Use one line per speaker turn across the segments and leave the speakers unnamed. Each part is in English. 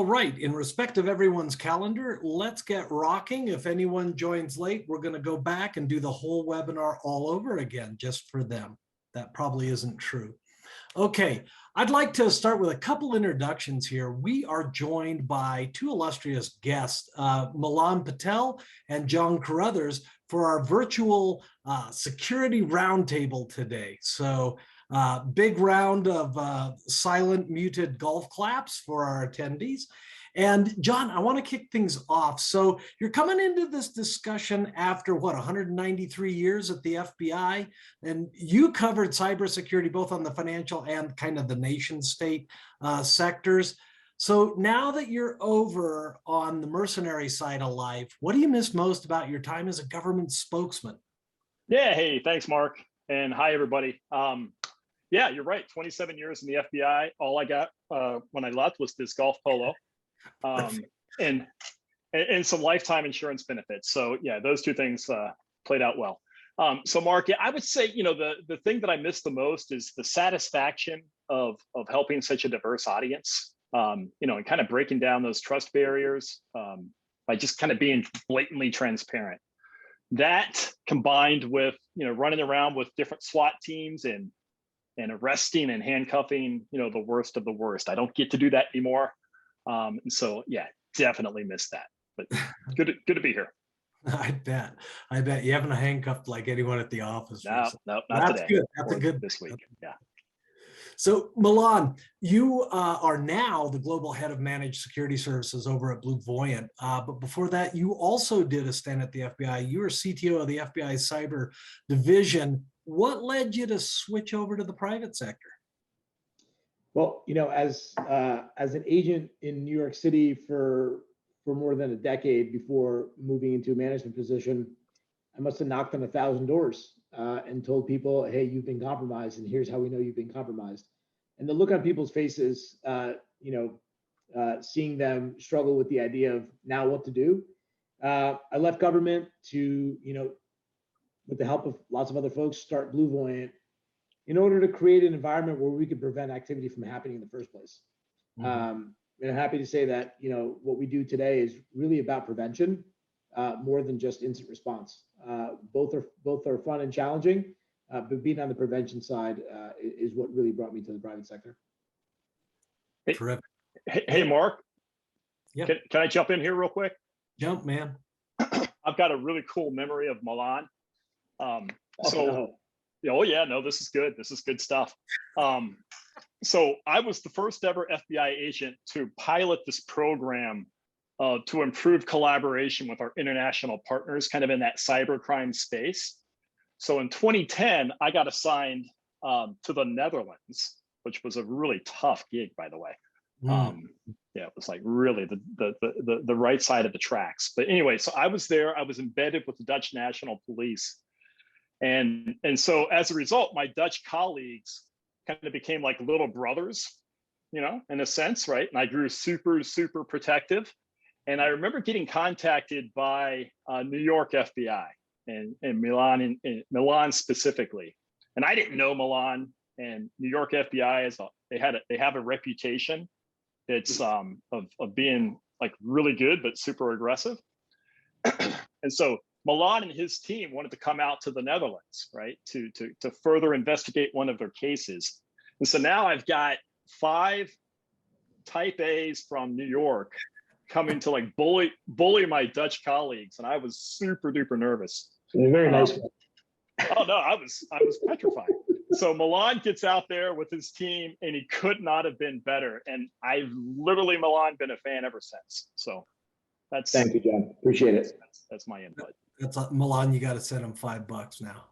All right, in respect of everyone's calendar, let's get rocking. If anyone joins late, we're going to go back and do the whole webinar all over again just for them. That probably isn't true. Okay, I'd like to start with a couple introductions here. We are joined by two illustrious guests, Milan Patel and John Carruthers, for our virtual security roundtable today. So big round of silent muted golf claps for our attendees. And John, I want to kick things off. So you're coming into this discussion after what, 193 years at the FBI, and you covered cybersecurity both on the financial and kind of the nation state sectors. So now that you're over on the mercenary side of life, what do you miss most about your time as a government spokesman?
Yeah, hey, thanks, Mark. And hi, everybody. Yeah, you're right. 27 years in the FBI. All I got when I left was this golf polo and some lifetime insurance benefits. So yeah, those two things played out well. So Mark, yeah, I would say, the thing that I miss the most is the satisfaction of helping such a diverse audience, and kind of breaking down those trust barriers by just kind of being blatantly transparent. That combined with, running around with different SWAT teams and arresting and handcuffing, the worst of the worst. I don't get to do that anymore. And so, yeah, definitely miss that, but good to be here.
I bet you haven't handcuffed like anyone at the office.
No, not
That's
today.
Good. That's a good
this week. Yeah.
So Milan, you are now the global head of managed security services over at BlueVoyant. But before that, you also did a stint at the FBI. You were CTO of the FBI cyber division. What led you to switch over to the private sector?
Well, as an agent in New York City for more than a decade before moving into a management position, I must have knocked on 1,000 doors and told people, hey, you've been compromised, and here's how we know you've been compromised. And the look on people's faces, seeing them struggle with the idea of now what to do. I left government to, with the help of lots of other folks, start BlueVoyant in order to create an environment where we could prevent activity from happening in the first place. Mm-hmm. And I'm happy to say that, what we do today is really about prevention more than just instant response. Both are fun and challenging, but being on the prevention side is what really brought me to the private sector.
Hey, Mark.
Yeah.
Can I jump in here real quick?
Jump, man.
I've got a really cool memory of Milan. Oh yeah, no, this is good. This is good stuff. So I was the first ever FBI agent to pilot this program to improve collaboration with our international partners, kind of in that cybercrime space. So in 2010, I got assigned to the Netherlands, which was a really tough gig, by the way. Yeah, it was like really the right side of the tracks. But anyway, so I was there. I was embedded with the Dutch National Police. And so as a result, my Dutch colleagues kind of became like little brothers, in a sense, right? And I grew super, super protective. And I remember getting contacted by New York FBI and Milan, Milan specifically. And I didn't know Milan, and New York FBI they have a reputation that's of being like really good but super aggressive. And so Milan and his team wanted to come out to the Netherlands, right, to further investigate one of their cases. And so now I've got 5 type A's from New York coming to like bully my Dutch colleagues, and I was super duper nervous.
Very nice.
Oh no, I was petrified. So Milan gets out there with his team, and he could not have been better. And I've literally, Milan, been a fan ever since. So that's.
Thank you, John. Appreciate it.
That's my input.
That's Milan. You got to send him $5 now.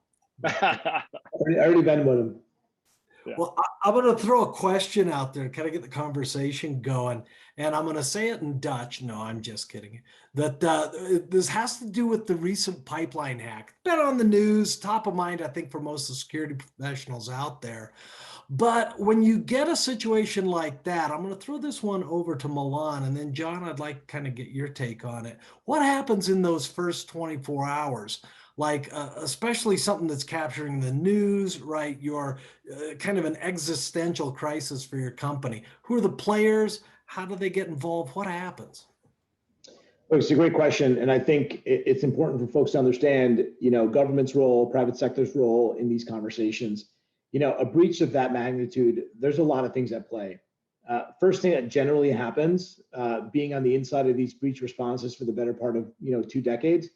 I already been with him.
Yeah. Well, I'm going to throw a question out there, kind of get the conversation going, and I'm going to say it in Dutch. No, I'm just kidding. That this has to do with the recent pipeline hack. Been on the news, top of mind, I think, for most of the security professionals out there. But when you get a situation like that, I'm going to throw this one over to Milan, and then John, I'd like to kind of get your take on it. What happens in those first 24 hours? Like, especially something that's capturing the news, right? You're kind of an existential crisis for your company. Who are the players? How do they get involved? What happens?
Look, it's a great question, and I think it's important for folks to understand, government's role, private sector's role in these conversations. A breach of that magnitude, there's a lot of things at play. First thing that generally happens, being on the inside of these breach responses for the better part of 2 decades,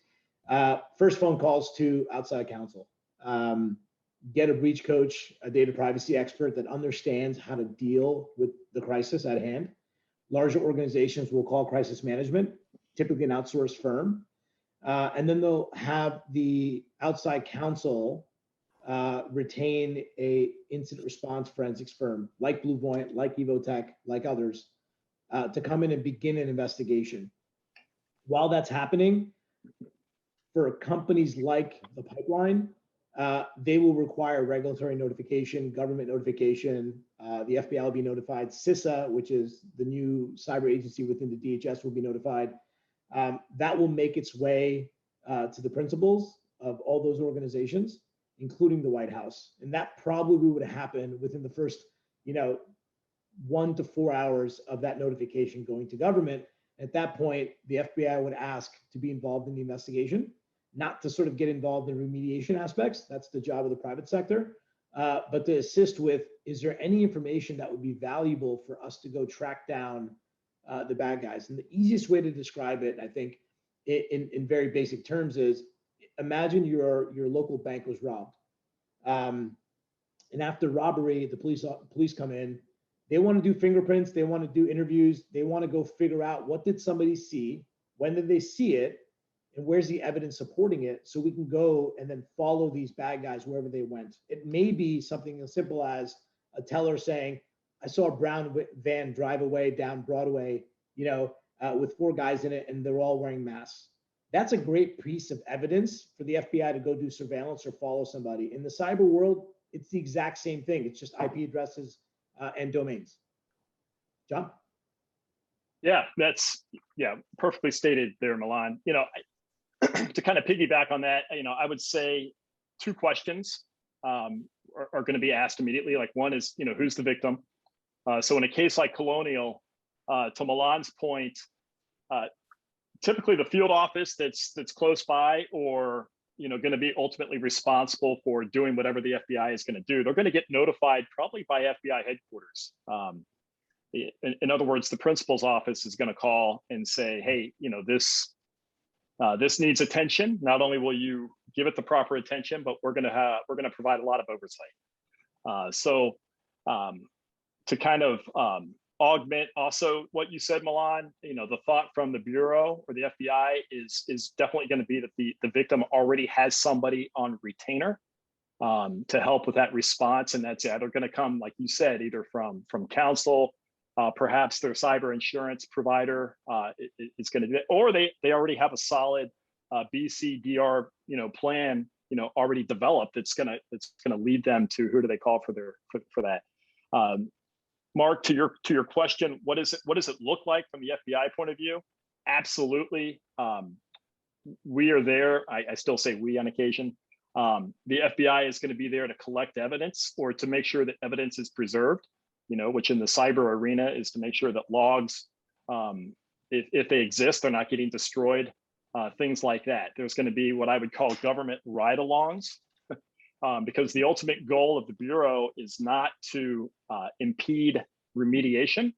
first phone calls to outside counsel. Get a breach coach, a data privacy expert that understands how to deal with the crisis at hand. Larger organizations will call crisis management, typically an outsourced firm, and then they'll have the outside counsel retain a incident response forensics firm like BlueVoyant, like EVOTEK, like others, to come in and begin an investigation. While that's happening, for companies like the pipeline, they will require regulatory notification, government notification. The FBI will be notified. CISA, which is the new cyber agency within the DHS, will be notified. That will make its way to the principals of all those organizations, including the White House. And that probably would happen within the first, 1 to 4 hours of that notification going to government. At that point, the FBI would ask to be involved in the investigation, not to sort of get involved in remediation aspects. That's the job of the private sector, but to assist with, is there any information that would be valuable for us to go track down the bad guys? And the easiest way to describe it, I think, in very basic terms is, imagine your local bank was robbed. And after robbery, the police come in. They want to do fingerprints. They want to do interviews. They want to go figure out, what did somebody see? When did they see it? And where's the evidence supporting it? So we can go and then follow these bad guys wherever they went. It may be something as simple as a teller saying, I saw a brown van drive away down Broadway, with 4 guys in it, and they're all wearing masks. That's a great piece of evidence for the FBI to go do surveillance or follow somebody. In the cyber world, it's the exact same thing. It's just IP addresses and domains. John?
Yeah, that's perfectly stated there, Milan. To kind of piggyback on that, I would say 2 questions are going to be asked immediately. Like, one is, who's the victim? So in a case like Colonial, to Milan's point, typically the field office that's close by, or going to be ultimately responsible for doing whatever the FBI is going to do, they're going to get notified probably by FBI headquarters. In other words, the principal's office is going to call and say, hey, this needs attention. Not only will you give it the proper attention, but we're going to provide a lot of oversight. So to kind of augment also what you said, Milan, the thought from the Bureau or the FBI is definitely going to be that the victim already has somebody on retainer to help with that response. And that's either going to come, like you said, either from counsel, perhaps their cyber insurance provider is going to do it, or they already have a solid BCDR plan already developed. It's going to lead them to who do they call for that. Mark, to your question, what does it look like from the FBI point of view? Absolutely, we are there. I still say we on occasion. The FBI is going to be there to collect evidence or to make sure that evidence is preserved. Which in the cyber arena is to make sure that logs, if they exist, they're not getting destroyed. Things like that. There's going to be what I would call government ride-alongs. Because the ultimate goal of the Bureau is not to impede remediation.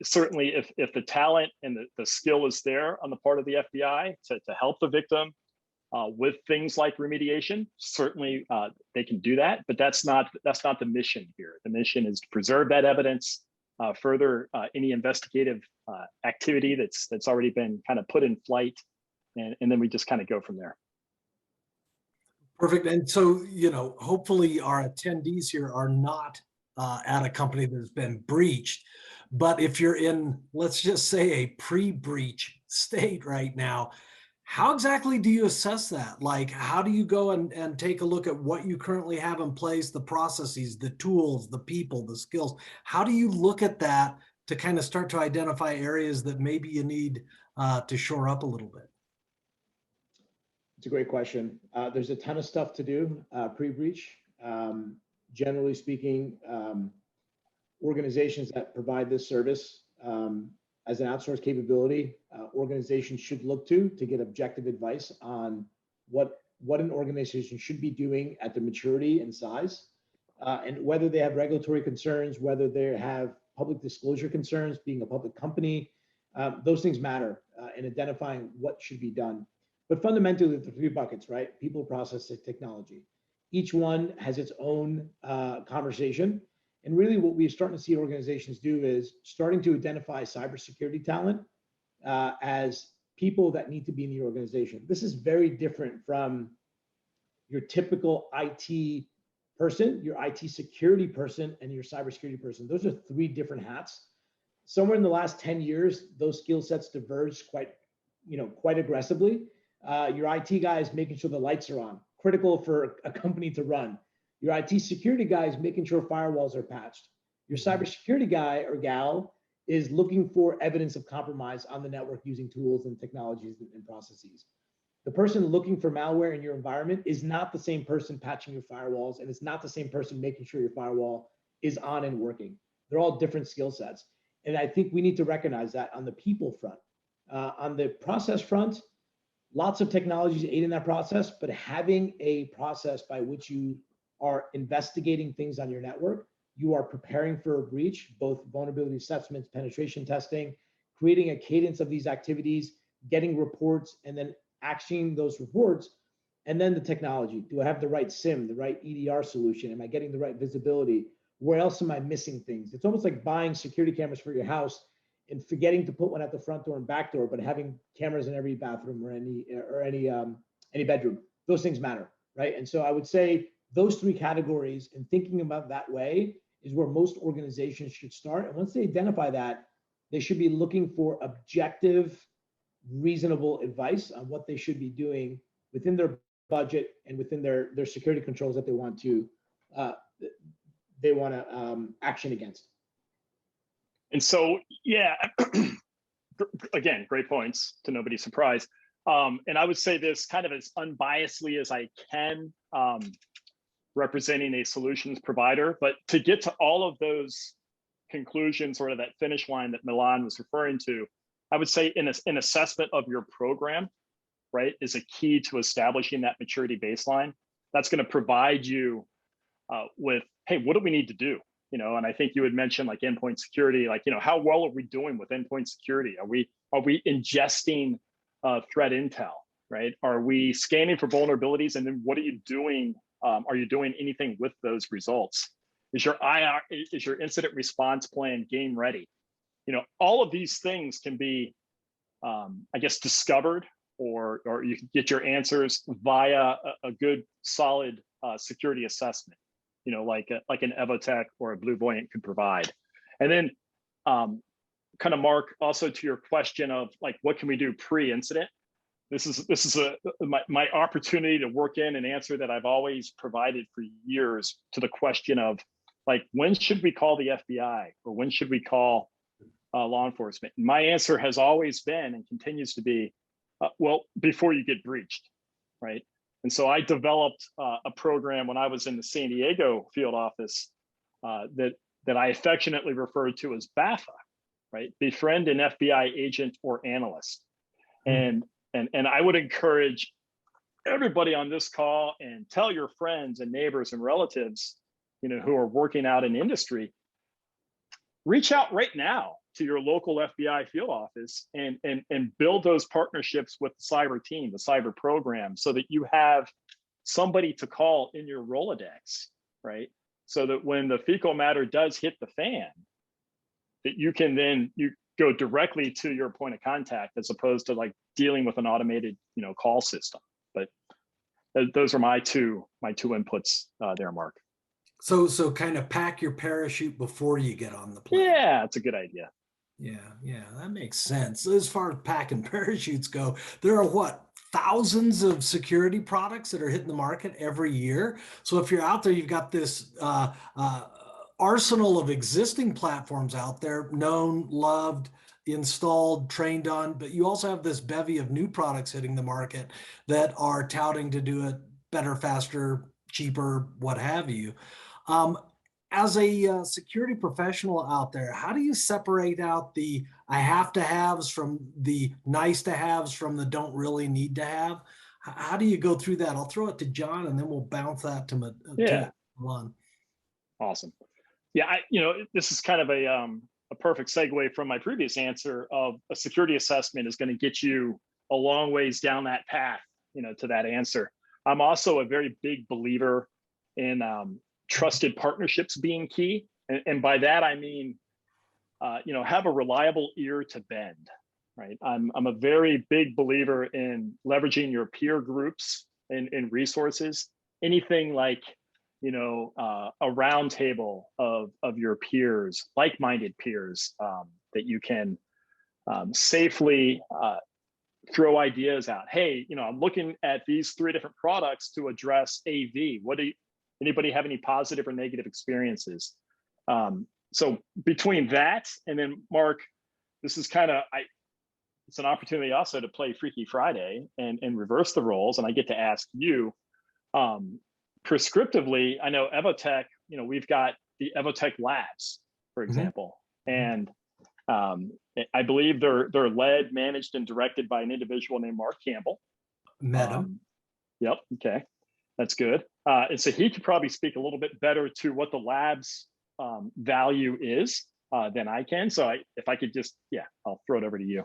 Certainly, if the talent and the skill is there on the part of the FBI to help the victim with things like remediation, certainly they can do that. But that's not the mission here. The mission is to preserve that evidence, further any investigative activity that's already been kind of put in flight, and then we just kind of go from there.
Perfect. And so, hopefully our attendees here are not at a company that's been breached. But if you're in, let's just say, a pre-breach state right now, how exactly do you assess that? Like, how do you go and take a look at what you currently have in place, the processes, the tools, the people, the skills? How do you look at that to kind of start to identify areas that maybe you need to shore up a little bit?
It's a great question. There's a ton of stuff to do pre-breach. Generally speaking, organizations that provide this service as an outsourced capability, organizations should look to get objective advice on what an organization should be doing at the maturity and size, and whether they have regulatory concerns, whether they have public disclosure concerns, being a public company. Those things matter in identifying what should be done. But fundamentally, the three buckets, right? People, process, and technology. Each one has its own conversation. And really what we're starting to see organizations do is starting to identify cybersecurity talent as people that need to be in the organization. This is very different from your typical IT person, your IT security person, and your cybersecurity person. Those are three different hats. Somewhere in the last 10 years, those skill sets diverged quite aggressively. Your IT guy is making sure the lights are on, critical for a company to run. Your IT security guy is making sure firewalls are patched. Your cybersecurity guy or gal is looking for evidence of compromise on the network using tools and technologies and processes. The person looking for malware in your environment is not the same person patching your firewalls, and it's not the same person making sure your firewall is on and working. They're all different skill sets. And I think we need to recognize that on the people front. On the process front, lots of technologies aid in that process, but having a process by which you are investigating things on your network, you are preparing for a breach, both vulnerability assessments, penetration testing, creating a cadence of these activities, getting reports, and then actioning those reports. And then the technology. Do I have the right SIM, the right EDR solution? Am I getting the right visibility? Where else am I missing things? It's almost like buying security cameras for your house and forgetting to put one at the front door and back door, but having cameras in every bathroom or any bedroom. Those things matter, right? And so I would say those three categories, and thinking about that way, is where most organizations should start. And once they identify that, they should be looking for objective, reasonable advice on what they should be doing within their budget and within their security controls that they want to action against.
And so, yeah, again, great points, to nobody's surprise. And I would say this kind of as unbiasedly as I can, representing a solutions provider. But to get to all of those conclusions, sort of that finish line that Milan was referring to, I would say an assessment of your program, right, is a key to establishing that maturity baseline. That's going to provide you with, hey, what do we need to do? And I think you had mentioned like endpoint security, like, how well are we doing with endpoint security? Are we ingesting threat intel, right? Are we scanning for vulnerabilities? And then what are you doing? Are you doing anything with those results? Is your incident response plan game ready? All of these things can be, I guess, discovered, or you can get your answers via a good, solid security assessment, like an EVOTEK or a BlueVoyant could provide. And then kind of, Mark, also to your question of like, what can we do pre-incident? This is my opportunity to work in an answer that I've always provided for years to the question of like, when should we call the FBI, or when should we call law enforcement? And my answer has always been and continues to be, well, before you get breached, right? And so I developed a program when I was in the San Diego field office that I affectionately referred to as BAFA, right? Befriend an FBI agent or analyst. And I would encourage everybody on this call, and tell your friends and neighbors and relatives, who are working out in industry, reach out right now to your local FBI field office and build those partnerships with the cyber team, the cyber program, so that you have somebody to call in your Rolodex, right? So that when the fecal matter does hit the fan, that you can then go directly to your point of contact, as opposed to like dealing with an automated, call system. But those are my two inputs there, Mark.
So kind of pack your parachute before you get on the plane.
Yeah, that's a good idea.
Yeah, that makes sense. As far as packing parachutes go, there are thousands of security products that are hitting the market every year. So if you're out there, you've got this arsenal of existing platforms out there, known, loved, installed, trained on, but you also have this bevy of new products hitting the market that are touting to do it better, faster, cheaper, what have you. as a security professional out there, how do you separate out the I have to haves from the nice to haves from the don't really need to have? How do you go through that? I'll throw it to John and then we'll bounce that
Yeah,
to Milan.
awesome. Yeah, this is kind of a perfect segue from my previous answer of a security assessment is going to get you a long ways down that path, to that answer. I'm also a very big believer in trusted partnerships being key. And by that, I mean, have a reliable ear to bend, right? I'm a very big believer in leveraging your peer groups and resources. Anything like, a round table of your peers, like-minded peers that you can safely throw ideas out. Hey, I'm looking at these 3 different products to address AV. Anybody have any positive or negative experiences? So between that and then Mark, this is kind of, it's an opportunity also to play Freaky Friday and reverse the roles. And I get to ask you, prescriptively, I know EVOTEK, we've got the EVOTEK labs, for example, and I believe they're led, managed, and directed by an individual named Mark Campbell.
Met him.
Yep. Okay, that's good. And so he could probably speak a little bit better to what the labs value is than I can. So if I could just, I'll throw it over to you.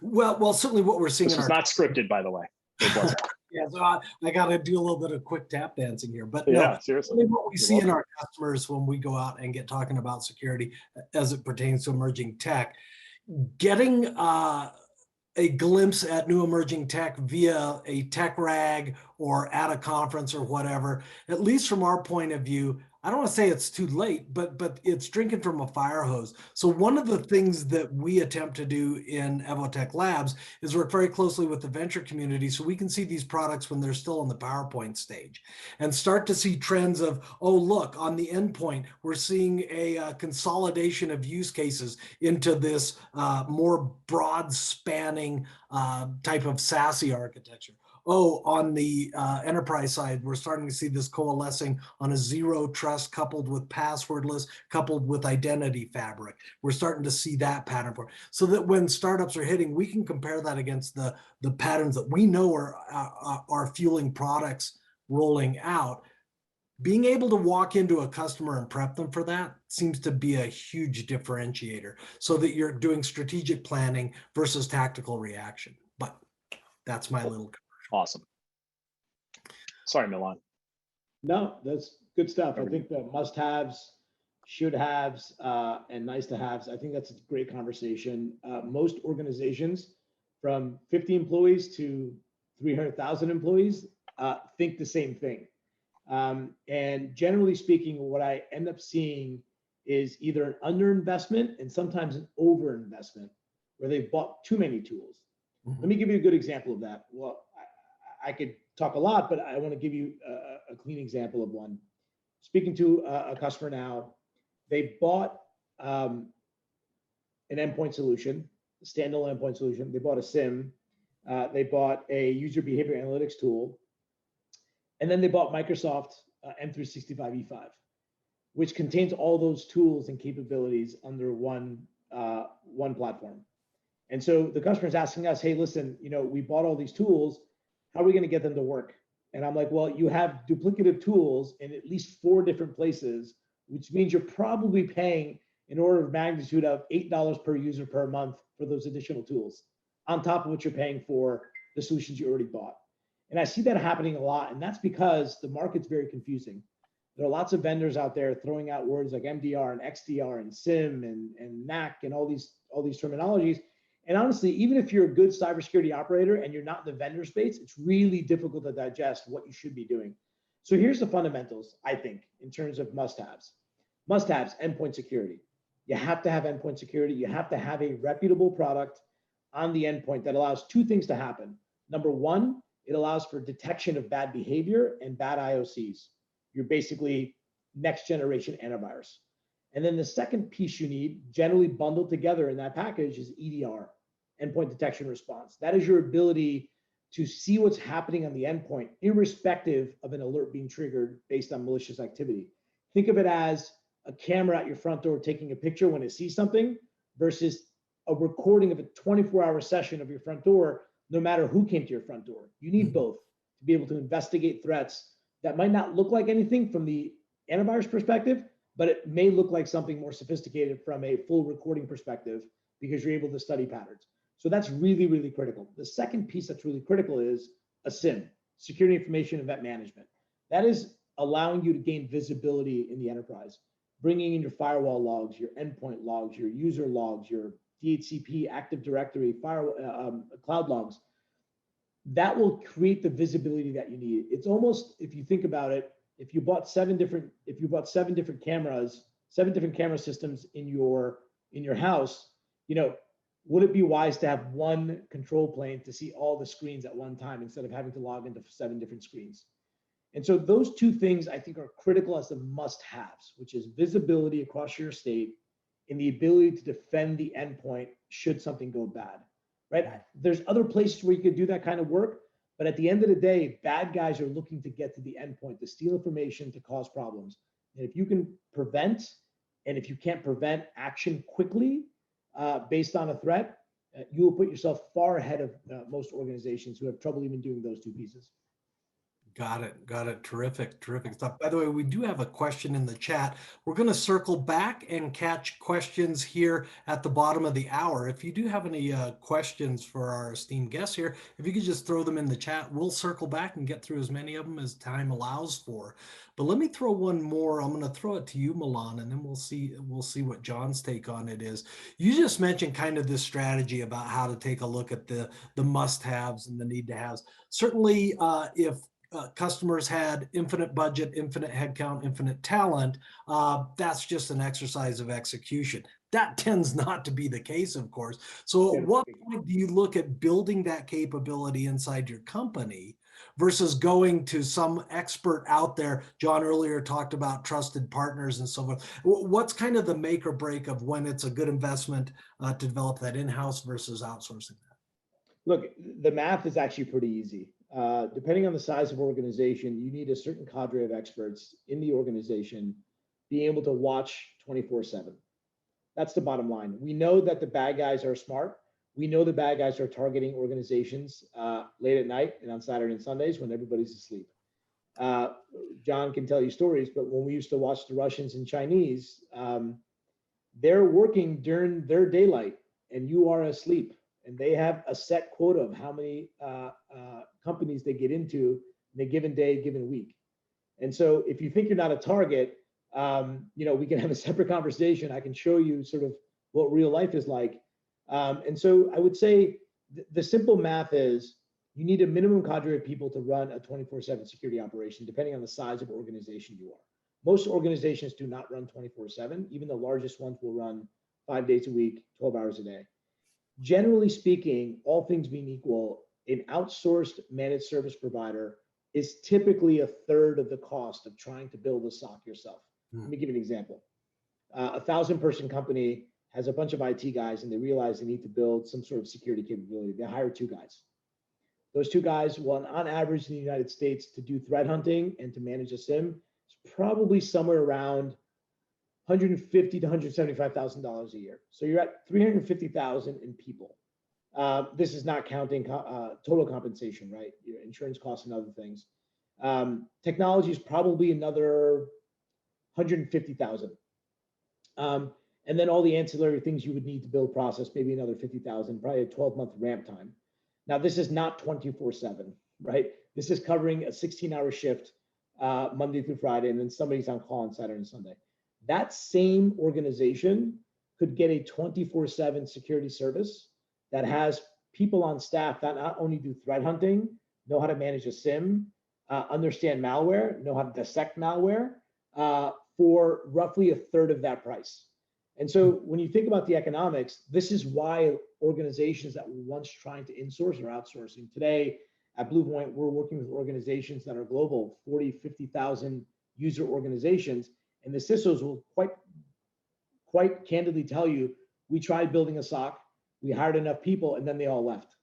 Well, certainly what we're seeing.
This was not scripted, by the way. It wasn't.
Yeah, so I got to do a little bit of quick tap dancing here, but
yeah,
no,
seriously.
What we see in our customers when we go out and get talking about security as it pertains to emerging tech, getting a glimpse at new emerging tech via a tech rag or at a conference or whatever, at least from our point of view, I don't want to say it's too late, but it's drinking from a fire hose. So one of the things that we attempt to do in EVOTEK Labs is work very closely with the venture community so we can see these products when they're still in the PowerPoint stage and start to see trends of, oh, look, on the endpoint, we're seeing a consolidation of use cases into this more broad spanning type of SASE architecture. Oh, on the enterprise side, we're starting to see this coalescing on a zero trust coupled with passwordless, coupled with identity fabric. We're starting to see that pattern for it. So that when startups are hitting, we can compare that against the patterns that we know are fueling products rolling out. Being able to walk into a customer and prep them for that seems to be a huge differentiator so that you're doing strategic planning versus tactical reaction. But that's my little.
Awesome. Sorry, Milan.
No, that's good stuff. I think the must-haves, should-haves, and nice-to-haves, I think that's a great conversation. Most organizations from 50 employees to 300,000 employees think the same thing. And generally speaking, what I end up seeing is either an underinvestment and sometimes an overinvestment where they've bought too many tools. Let me give you a good example of that. Well, I could talk a lot, but I want to give you a clean example of one. Speaking to a customer now, they bought an endpoint solution, a standalone endpoint solution. They bought a SIM. They bought a user behavior analytics tool. And then they bought Microsoft M365 E5, which contains all those tools and capabilities under one platform. And so the customer is asking us, hey, listen, we bought all these tools. How are we going to get them to work? And I'm like, well, you have duplicative tools in at least 4 different places, which means you're probably paying an order of magnitude of $8 per user per month for those additional tools, on top of what you're paying for the solutions you already bought. And I see that happening a lot. And that's because the market's very confusing. There are lots of vendors out there throwing out words like MDR and XDR and SIM and NAC and all these terminologies. And honestly, even if you're a good cybersecurity operator and you're not in the vendor space, it's really difficult to digest what you should be doing. So here's the fundamentals, I think, in terms of must-haves. Must-haves, endpoint security. You have to have endpoint security. You have to have a reputable product on the endpoint that allows 2 things to happen. Number 1, it allows for detection of bad behavior and bad IOCs. You're basically next generation antivirus. And then the second piece you need, generally bundled together in that package, is EDR, endpoint detection response. That is your ability to see what's happening on the endpoint, irrespective of an alert being triggered based on malicious activity. Think of it as a camera at your front door taking a picture when it sees something versus a recording of a 24-hour session of your front door, no matter who came to your front door. You need both to be able to investigate threats that might not look like anything from the antivirus perspective, but it may look like something more sophisticated from a full recording perspective because you're able to study patterns. So that's really, really critical. The second piece that's really critical is a SIM, security information event management. That is allowing you to gain visibility in the enterprise, bringing in your firewall logs, your endpoint logs, your user logs, your DHCP, Active Directory, cloud logs. That will create the visibility that you need. It's almost, if you think about it, if you bought seven different cameras, 7 different camera systems in your house, would it be wise to have one control plane to see all the screens at one time instead of having to log into 7 different screens? And so those two things I think are critical as the must-haves, which is visibility across your estate and the ability to defend the endpoint should something go bad, right? There's other places where you could do that kind of work, but at the end of the day, bad guys are looking to get to the endpoint, to steal information, to cause problems. And if you can prevent, and if you can't prevent action quickly based on a threat, you will put yourself far ahead of most organizations who have trouble even doing those two pieces.
Got it. Got it. Terrific. Terrific stuff. By the way, we do have a question in the chat. We're going to circle back and catch questions here at the bottom of the hour. If you do have any questions for our esteemed guests here, if you could just throw them in the chat, we'll circle back and get through as many of them as time allows for. But let me throw one more. I'm going to throw it to you, Milan, and then we'll see what John's take on it is. You just mentioned kind of this strategy about how to take a look at the must-haves and the need-to-haves. Certainly, if customers had infinite budget, infinite headcount, infinite talent, that's just an exercise of execution. That tends not to be the case, of course. So at what point do you look at building that capability inside your company versus going to some expert out there? John earlier talked about trusted partners and so forth. What's kind of the make or break of when it's a good investment to develop that in-house versus outsourcing that?
Look, the math is actually pretty easy. Depending on the size of organization, you need a certain cadre of experts in the organization being able to watch 24/7. That's the bottom line. We know that the bad guys are smart. We know the bad guys are targeting organizations late at night and on Saturday and Sundays when everybody's asleep. John can tell you stories, but when we used to watch the Russians and Chinese, they're working during their daylight and you are asleep. And they have a set quota of how many companies they get into in a given day, given week. And so if you think you're not a target, we can have a separate conversation. I can show you sort of what real life is like. And so I would say the simple math is you need a minimum cadre of people to run a 24/7 security operation, depending on the size of organization you are. Most organizations do not run 24/7. Even the largest ones will run 5 days a week, 12 hours a day. Generally speaking, all things being equal, an outsourced managed service provider is typically a third of the cost of trying to build a SOC yourself. Let me give you an example. A 1,000-person company has a bunch of IT guys and they realize they need to build some sort of security capability. They hire 2 guys. Those 2 guys, well, on average in the United States, to do threat hunting and to manage a SIM, it's probably somewhere around $150,000 to $175,000 a year. So you're at $350,000 in people. This is not counting total compensation, right? Your insurance costs and other things. Technology is probably another $150,000. And then all the ancillary things you would need to build process, maybe another $50,000, probably a 12-month ramp time. Now, this is not 24/7, right? This is covering a 16-hour shift Monday through Friday, and then somebody's on call on Saturday and Sunday. That same organization could get a 24/7 security service that has people on staff that not only do threat hunting, know how to manage a SIM, understand malware, know how to dissect malware for roughly a third of that price. And so when you think about the economics, this is why organizations that were once trying to insource are outsourcing. Today at BlueVoyant, we're working with organizations that are global, 40, 50,000 user organizations. And the CISOs will quite candidly tell you, we tried building a SOC, we hired enough people, and then they all left.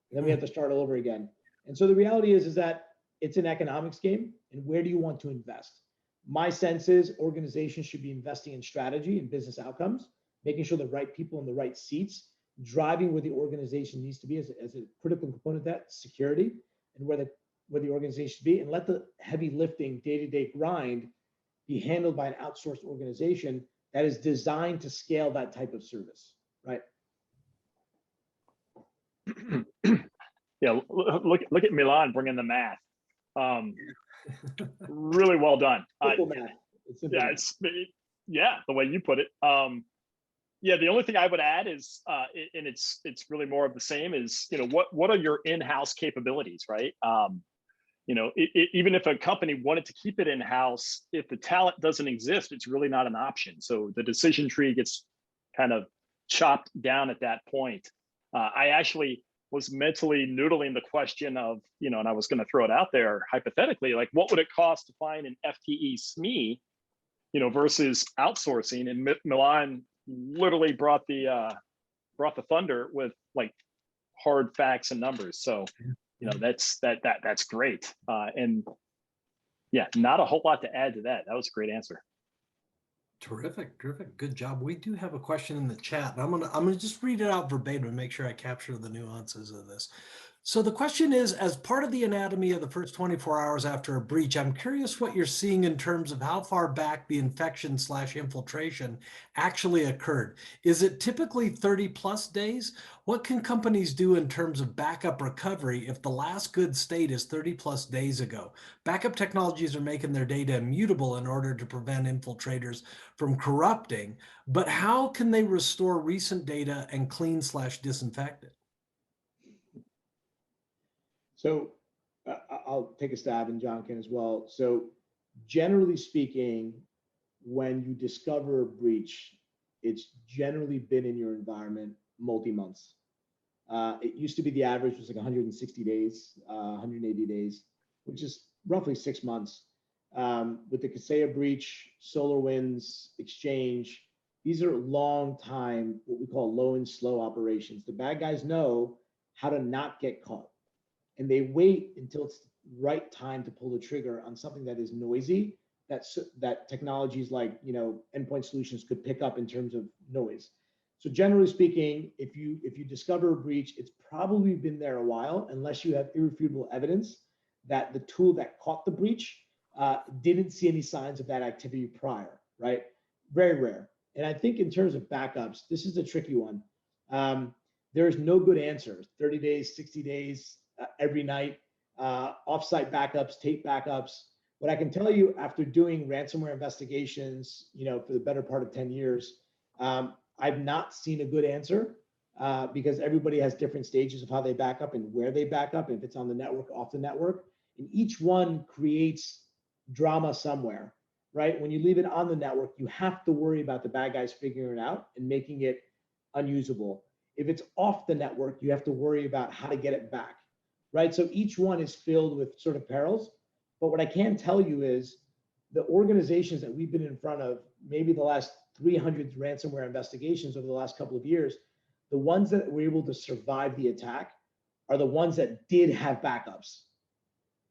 And then we have to start all over again. And so the reality is that it's an economics game, and where do you want to invest? My sense is organizations should be investing in strategy and business outcomes, making sure the right people in the right seats, driving where the organization needs to be as a critical component of that security, and where the organization should be, and let the heavy lifting day-to-day grind be handled by an outsourced organization that is designed to scale that type of service, right?
Yeah, look at Milan bringing the math. Really well done.
Simple math.
Yeah, the way you put it. Yeah, the only thing I would add is, and it's really more of the same, is, you know, what are your in-house capabilities, right? You know, even if a company wanted to keep it in-house, if the talent doesn't exist, it's really not an option. So the decision tree gets kind of chopped down at that point. I actually was mentally noodling the question of, you know, and I was going to throw it out there hypothetically, like, what would it cost to find an FTE SME, you know, versus outsourcing? And Milan literally brought the thunder with like hard facts and numbers. So, you know, that's great. And yeah, not a whole lot to add to that. That was a great answer.
Terrific, terrific. Good job. We do have a question in the chat, and I'm gonna just read it out verbatim and make sure I capture the nuances of this. So the question is, as part of the anatomy of the first 24 hours after a breach, I'm curious what you're seeing in terms of how far back the infection/infiltration actually occurred. Is it typically 30+ days? What can companies do in terms of backup recovery if the last good state is 30+ days ago? Backup technologies are making their data immutable in order to prevent infiltrators from corrupting, but how can they restore recent data and clean/disinfect it?
So I'll take a stab, and John can as well. So generally speaking, when you discover a breach, it's generally been in your environment multi-months. It used to be the average was like 160 days, 180 days, which is roughly 6 months. With the Kaseya breach, SolarWinds, Exchange, these are long time, what we call low and slow operations. The bad guys know how to not get caught, and they wait until it's the right time to pull the trigger on something that is noisy, that technologies like, you know, endpoint solutions could pick up in terms of noise. So generally speaking, if you discover a breach, it's probably been there a while, unless you have irrefutable evidence that the tool that caught the breach didn't see any signs of that activity prior, right? Very rare. And I think in terms of backups, this is a tricky one. There's no good answer. 30 days, 60 days, every night, offsite backups, tape backups. What I can tell you after doing ransomware investigations, you know, for the better part of 10 years, I've not seen a good answer because everybody has different stages of how they back up and where they back up, and if it's on the network, off the network. And each one creates drama somewhere, right? When you leave it on the network, you have to worry about the bad guys figuring it out and making it unusable. If it's off the network, you have to worry about how to get it back, right? So each one is filled with sort of perils. But what I can tell you is the organizations that we've been in front of, maybe the last 300 ransomware investigations over the last couple of years, the ones that were able to survive the attack are the ones that did have backups,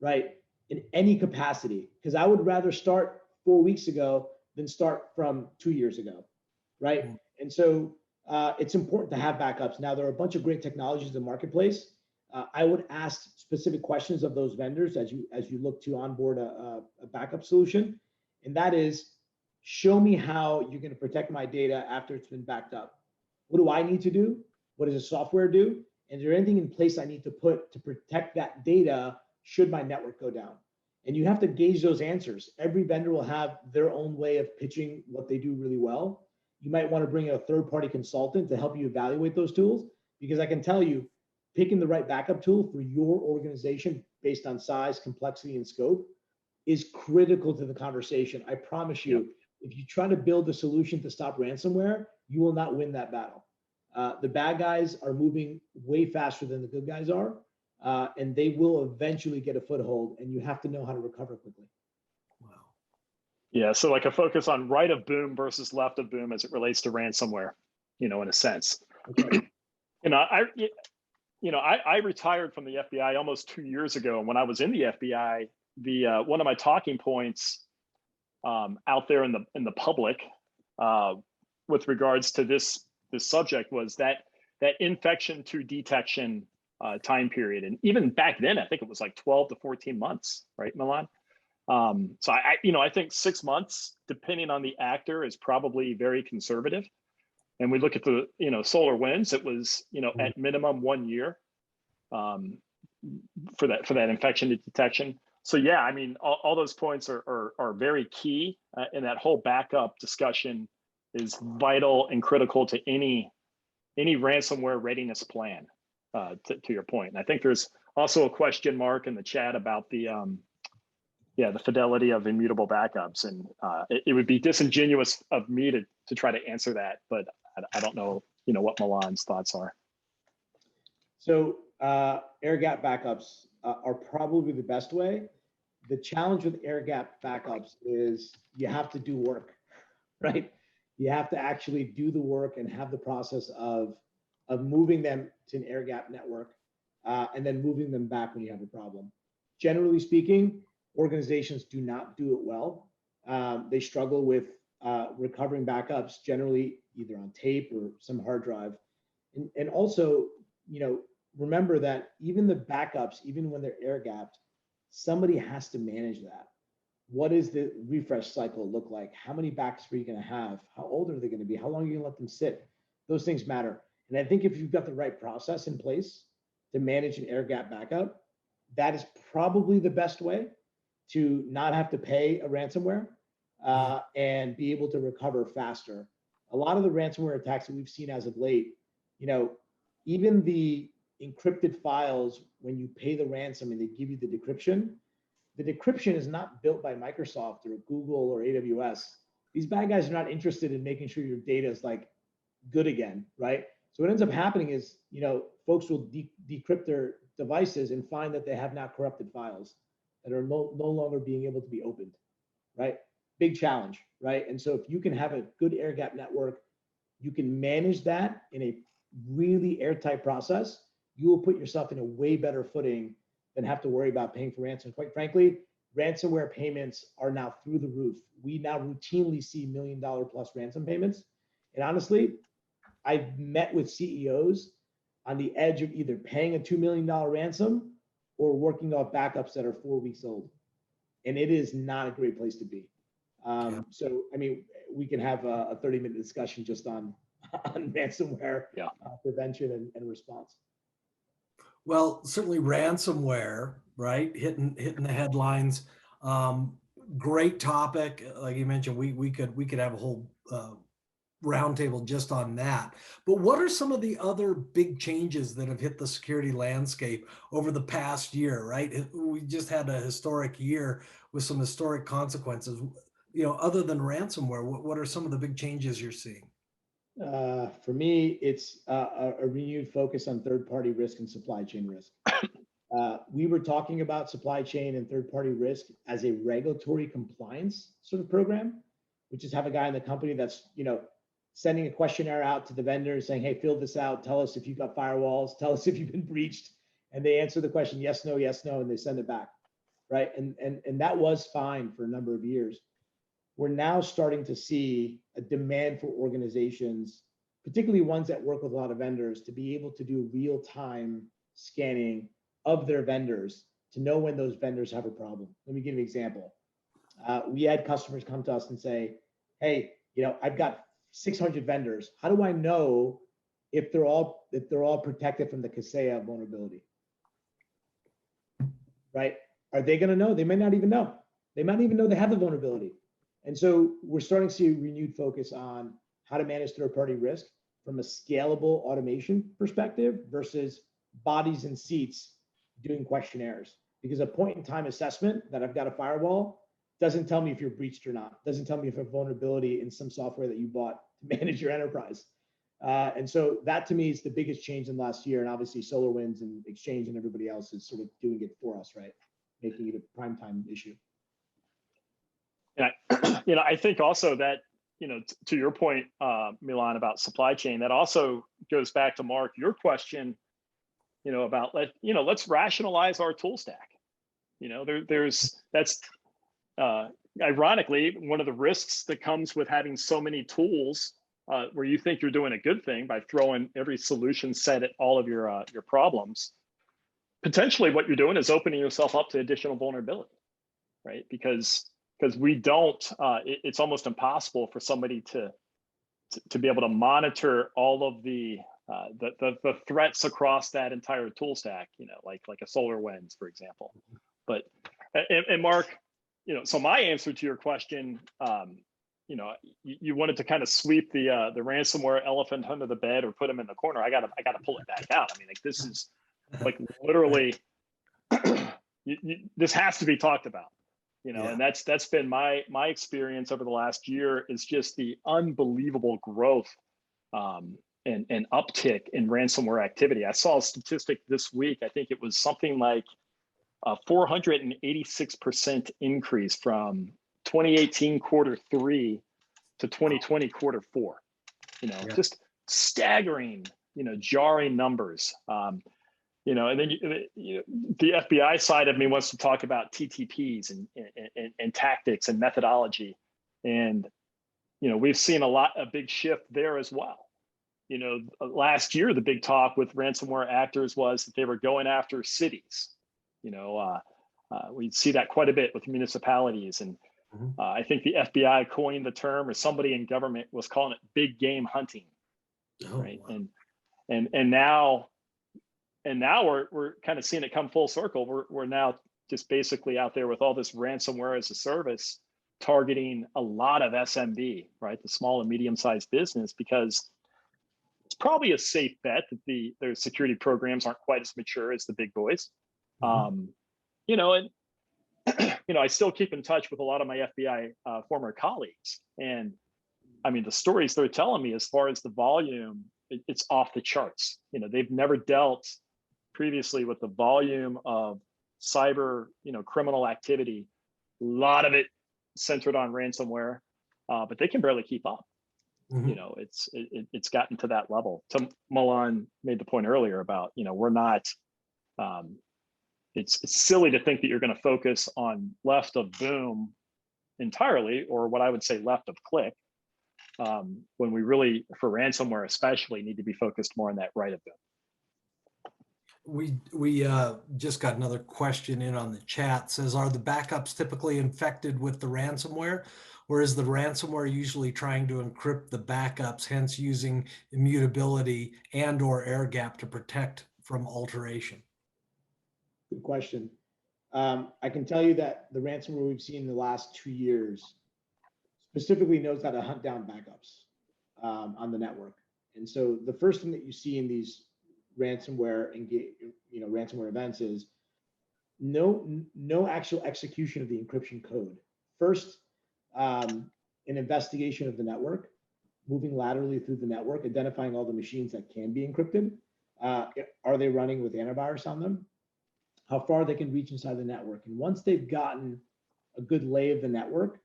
right? In any capacity, because I would rather start 4 weeks ago than start from 2 years ago, right? And so it's important to have backups. Now, there are a bunch of great technologies in the marketplace. I would ask specific questions of those vendors as you look to onboard a backup solution, and that is, show me how you're going to protect my data after it's been backed up. What do I need to do? What does the software do? And is there anything in place I need to put to protect that data should my network go down? And you have to gauge those answers. Every vendor will have their own way of pitching what they do really well. You might want to bring a third-party consultant to help you evaluate those tools, because I can tell you, picking the right backup tool for your organization based on size, complexity, and scope is critical to the conversation. I promise you, if you try to build a solution to stop ransomware, you will not win that battle. The bad guys are moving way faster than the good guys are, and they will eventually get a foothold, and you have to know how to recover quickly.
Wow.
Yeah, so like a focus on right of boom versus left of boom as it relates to ransomware, you know, in a sense.
Okay.
I retired from the FBI almost 2 years ago. And when I was in the FBI, one of my talking points out there in the public with regards to this subject was that infection to detection time period. And even back then, I think it was like 12 to 14 months, right, Milan? So I think 6 months, depending on the actor, is probably very conservative. And we look at the, SolarWinds, it was, at minimum 1 year for that infection to detection. So yeah, I mean, all those points are very key, and that whole backup discussion is vital and critical to any ransomware readiness plan. To your point, and I think there's also a question mark in the chat about the fidelity of immutable backups, and it would be disingenuous of me to try to answer that, but I don't know, what Milan's thoughts are.
So air-gapped backups are probably the best way. The challenge with air-gapped backups is you have to do work, right? You have to actually do the work and have the process of moving them to an air-gapped network and then moving them back when you have a problem. Generally speaking, organizations do not do it well. They struggle with recovering backups, generally either on tape or some hard drive. And also, remember that even the backups, even when they're air-gapped, somebody has to manage that. What does the refresh cycle look like? How many backups are you going to have? How old are they going to be? How long are you going to let them sit? Those things matter. And I think if you've got the right process in place to manage an air-gapped backup, that is probably the best way to not have to pay a ransomware and be able to recover faster. A lot of the ransomware attacks that we've seen as of late, even the encrypted files, when you pay the ransom and they give you the decryption is not built by Microsoft or Google or AWS. These bad guys are not interested in making sure your data is like good again, right? So what ends up happening is, folks will decrypt their devices and find that they have now corrupted files that are no longer being able to be opened, right? Big challenge, right? And so if you can have a good air-gapped network, you can manage that in a really airtight process, you will put yourself in a way better footing than have to worry about paying for ransom. Quite frankly, ransomware payments are now through the roof. We now routinely see $1 million plus ransom payments. And honestly, I've met with CEOs on the edge of either paying a $2 million ransom or working off backups that are 4 weeks old. And it is not a great place to be. So, I mean, we can have a 30-minute discussion just on ransomware prevention and response.
Well, certainly ransomware, right? Hitting the headlines. Great topic. Like you mentioned, we could have a whole roundtable just on that. But what are some of the other big changes that have hit the security landscape over the past year, right? We just had a historic year with some historic consequences. Other than ransomware, what are some of the big changes you're seeing?
For me, it's a renewed focus on third-party risk and supply chain risk. We were talking about supply chain and third-party risk as a regulatory compliance sort of program, which is have a guy in the company that's, sending a questionnaire out to the vendors saying, hey, fill this out. Tell us if you've got firewalls. Tell us if you've been breached. And they answer the question, yes, no, and they send it back, right? And that was fine for a number of years. We're now starting to see a demand for organizations, particularly ones that work with a lot of vendors, to be able to do real-time scanning of their vendors to know when those vendors have a problem. Let me give you an example. We had customers come to us and say, hey, I've got 600 vendors. How do I know if they're all protected from the Kaseya vulnerability? Right? Are they going to know? They may not even know. They might even know they have the vulnerability. And so we're starting to see a renewed focus on how to manage third-party risk from a scalable automation perspective versus bodies and seats doing questionnaires. Because a point-in-time assessment that I've got a firewall doesn't tell me if you're breached or not. Doesn't tell me if a vulnerability in some software that you bought to manage your enterprise. And so that to me is the biggest change in the last year. And obviously SolarWinds and Exchange and everybody else is sort of doing it for us, right? Making it a prime time issue.
Yeah, I think also that, to your point, Milan, about supply chain, that also goes back to Mark, your question, about let's rationalize our tool stack. ironically, one of the risks that comes with having so many tools where you think you're doing a good thing by throwing every solution set at all of your problems, potentially what you're doing is opening yourself up to additional vulnerability, right? Because we don't, it's almost impossible for somebody to be able to monitor all of the threats across that entire tool stack, you know, like a SolarWinds, for example. But and Mark, you know, so my answer to your question, you know, you wanted to kind of sweep the ransomware elephant under the bed or put him in the corner. I gotta pull it back out. I mean, like, this is like literally this has to be talked about, you know. And that's been my experience over the last year, is just the unbelievable growth and uptick in ransomware activity. I saw a statistic this week. I think it was something like a 486% increase from 2018 quarter 3 to 2020 quarter 4. You know, just staggering, you know, jarring numbers. You know, and then the FBI side of me wants to talk about TTPs and tactics and methodology, and you know, we've seen a big shift there as well. You know, last year the big talk with ransomware actors was that they were going after cities. You know, we see that quite a bit with municipalities, and I think the FBI coined the term, or somebody in government was calling it big game hunting, right? Wow. And now we're kind of seeing it come full circle. We're now just basically out there with all this ransomware as a service, targeting a lot of SMB, right, the small and medium-sized business, because it's probably a safe bet that their security programs aren't quite as mature as the big boys. You know, and you know, I still keep in touch with a lot of my FBI former colleagues, and I mean, the stories they're telling me as far as the volume, it's off the charts. You know, they've never dealt previously with the volume of cyber, you know, criminal activity. A lot of it centered on ransomware, but they can barely keep up. You know, it's gotten to that level. Milan made the point earlier about, you know, we're not. It's silly to think that you're going to focus on left of boom entirely, or what I would say left of click, when we really, for ransomware especially, need to be focused more on that right of boom.
We just got another question in on the chat. Says, are the backups typically infected with the ransomware, or is the ransomware usually trying to encrypt the backups, hence using immutability and or Airgapped to protect from alteration?
Good question. I can tell you that the ransomware we've seen in the last 2 years specifically knows how to hunt down backups on the network. And so the first thing that you see in these ransomware ransomware events is no actual execution of the encryption code. First, an investigation of the network, moving laterally through the network, identifying all the machines that can be encrypted. Are they running with antivirus on them? How far they can reach inside the network. And once they've gotten a good lay of the network,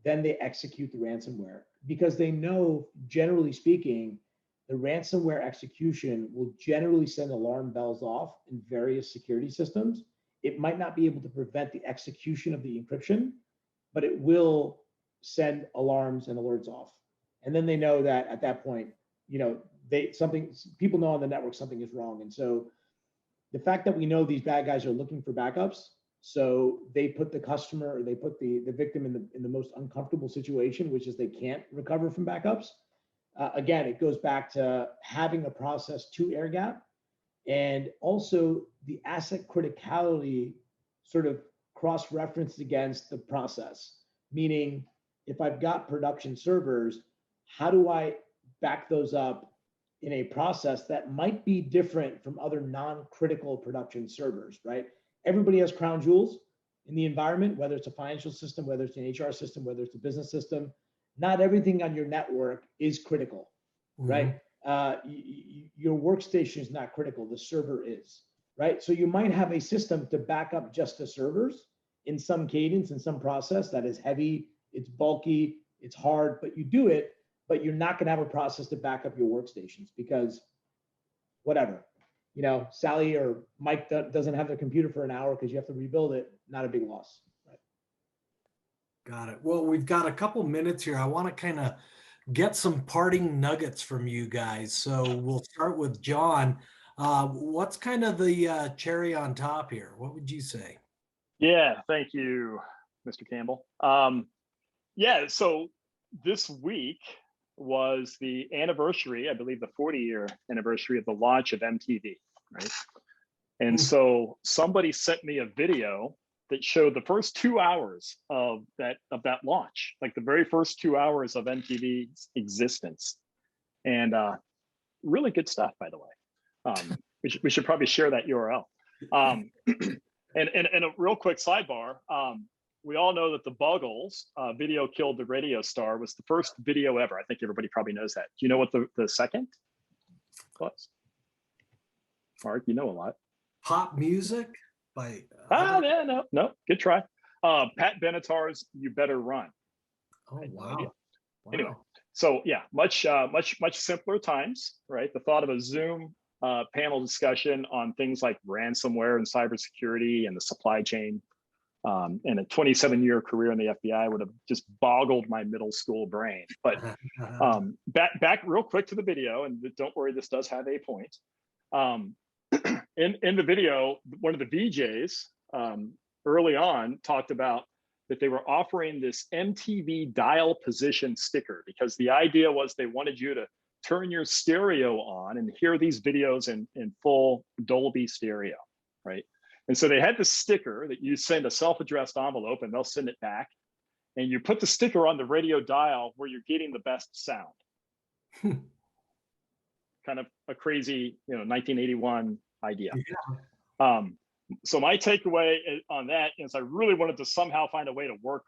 then they execute the ransomware, because they know, generally speaking, the ransomware execution will generally send alarm bells off in various security systems. It might not be able to prevent the execution of the encryption, but it will send alarms and alerts off. And then they know that at that point, you know, people know on the network something is wrong. And so the fact that we know these bad guys are looking for backups, so they put the customer, or they put the victim in the most uncomfortable situation, which is they can't recover from backups. Again, it goes back to having a process to air gap, and also the asset criticality sort of cross-referenced against the process. Meaning, if I've got production servers, how do I back those up in a process that might be different from other non-critical production servers, right? Everybody has crown jewels in the environment, whether it's a financial system, whether it's an HR system, whether it's a business system. Not everything on your network is critical, right? Your workstation is not critical, the server is, right? So you might have a system to back up just the servers in some cadence, in some process that is heavy, it's bulky, it's hard, but you do it, but you're not gonna have a process to back up your workstations because whatever, you know, Sally or Mike doesn't have their computer for an hour because you have to rebuild it, not a big loss.
Got it. Well, we've got a couple minutes here. I want to kind of get some parting nuggets from you guys. So we'll start with John. What's kind of the cherry on top here? What would you say?
Yeah, thank you, Mr. Campbell. Yeah, so this week was the anniversary, I believe the 40-year anniversary of the launch of MTV, right? And so somebody sent me a video that showed the first 2 hours of that launch, like the very first 2 hours of MTV's existence. And really good stuff, by the way. We should probably share that URL. And a real quick sidebar, we all know that the Buggles, Video Killed the Radio Star, was the first video ever. I think everybody probably knows that. Do you know what the second was? Mark, you know a lot.
Pop music by
Yeah, no, good try. Pat Benatar's "You Better Run."
Oh wow.
Anyway, so yeah, much simpler times, right? The thought of a Zoom panel discussion on things like ransomware and cybersecurity and the supply chain, and a 27-year career in the FBI would have just boggled my middle school brain. But back real quick to the video, and don't worry, this does have a point. In the video, one of the VJs early on talked about that they were offering this MTV dial position sticker because the idea was they wanted you to turn your stereo on and hear these videos in full Dolby stereo, right? And so they had this sticker that you send a self-addressed envelope and they'll send it back. And you put the sticker on the radio dial where you're getting the best sound. Kind of a crazy, 1981 idea. Yeah. So my takeaway on that is I really wanted to somehow find a way to work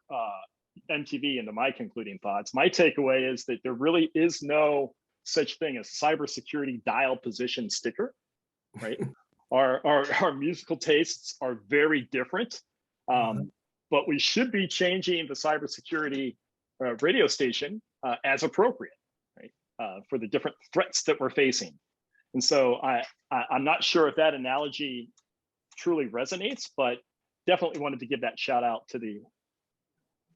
MTV into my concluding thoughts. My takeaway is that there really is no such thing as cybersecurity dial position sticker, right? Our musical tastes are very different, but we should be changing the cybersecurity radio station as appropriate, right? For the different threats that we're facing. And so I'm not sure if that analogy truly resonates, but definitely wanted to give that shout out to the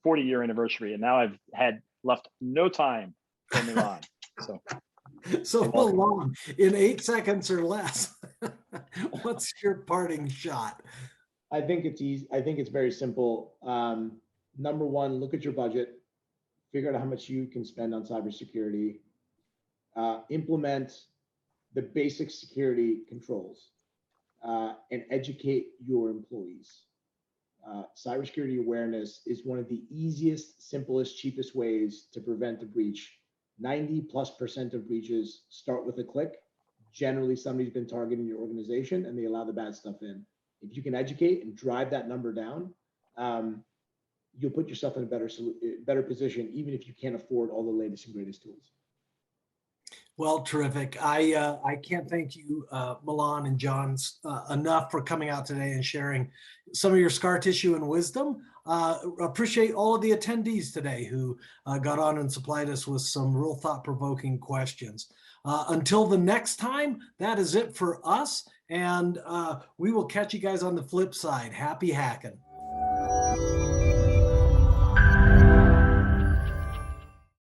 40-year anniversary. And now I've had left no time for Milan.
So Milan, in 8 seconds or less, what's your parting shot?
I think it's easy. I think it's very simple. Number one, look at your budget, figure out how much you can spend on cybersecurity, implement the basic security controls, and educate your employees. Cybersecurity awareness is one of the easiest, simplest, cheapest ways to prevent a breach. 90+% of breaches start with a click. Generally, somebody's been targeting your organization and they allow the bad stuff in. If you can educate and drive that number down, you'll put yourself in a better position, even if you can't afford all the latest and greatest tools.
Well, terrific. I can't thank you, Milan and John, enough for coming out today and sharing some of your scar tissue and wisdom. Appreciate all of the attendees today who got on and supplied us with some real thought-provoking questions. Until the next time, that is it for us. And we will catch you guys on the flip side. Happy hacking.